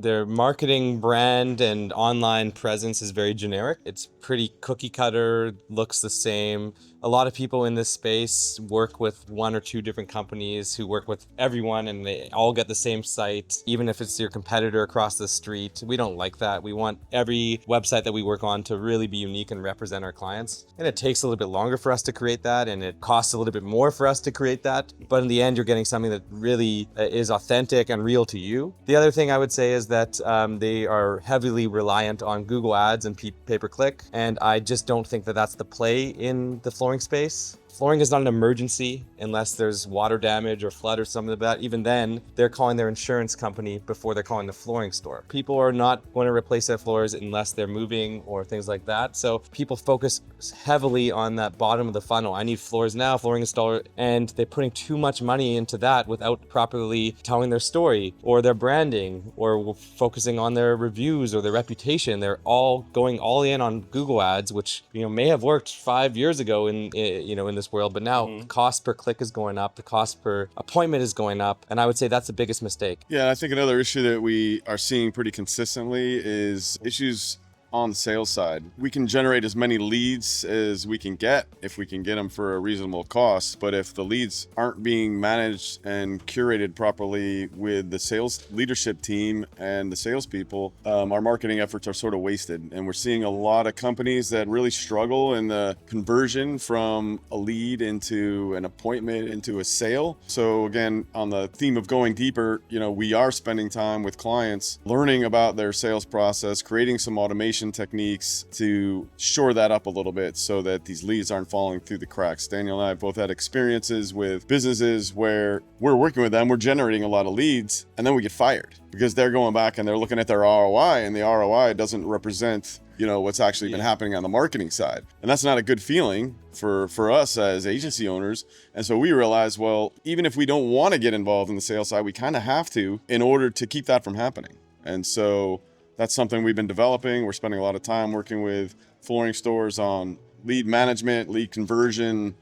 Their marketing brand and online presence is very generic. It's pretty cookie cutter, looks the same. A lot of people in this space work with one or two different companies who work with everyone and they all get the same site, even if it's your competitor across the street. We don't like that. We want every website that we work on to really be unique and represent our clients. And it takes a little bit longer for us to create that, and it costs a little bit more for us to create that. But in the end, you're getting something that really is authentic and real to you. The other thing I would say is that they are heavily reliant on Google Ads and pay-per-click, and I just don't think that that's the play in the flooring space. Flooring is not an emergency unless there's water damage or flood or something like that. Even then, they're calling their insurance company before they're calling the flooring store. People are not going to replace their floors unless they're moving or things like that. So people focus heavily on that bottom of the funnel. I need floors now, flooring installer, and they're putting too much money into that without properly telling their story or their branding or focusing on their reviews or their reputation. They're all going all in on Google Ads, which may have worked 5 years ago in this world, but now the cost per click is going up, the cost per appointment is going up, and I would say that's the biggest mistake. Yeah, I think another issue that we are seeing pretty consistently is issues on the sales side. We can generate as many leads as we can get if we can get them for a reasonable cost, but if the leads aren't being managed and curated properly with the sales leadership team and the salespeople, our marketing efforts are sort of wasted. And we're seeing a lot of companies that really struggle in the conversion from a lead into an appointment into a sale. So again, on the theme of going deeper, we are spending time with clients learning about their sales process, creating some automation techniques to shore that up a little bit so that these leads aren't falling through the cracks. Daniel and I have both had experiences with businesses where we're working with them, we're generating a lot of leads, and then we get fired because they're going back and they're looking at their ROI, and the ROI doesn't represent what's actually been happening on the marketing side. And that's not a good feeling for us as agency owners. And so we realized, well, even if we don't want to get involved in the sales side, we kind of have to in order to keep that from happening. And so that's something we've been developing. We're spending a lot of time working with flooring stores on lead management, lead conversion,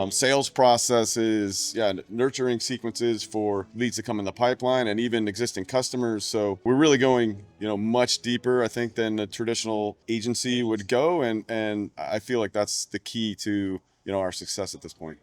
sales processes, nurturing sequences for leads to come in the pipeline and even existing customers. So we're really going, much deeper, I think, than a traditional agency would go. And I feel like that's the key to, our success at this point.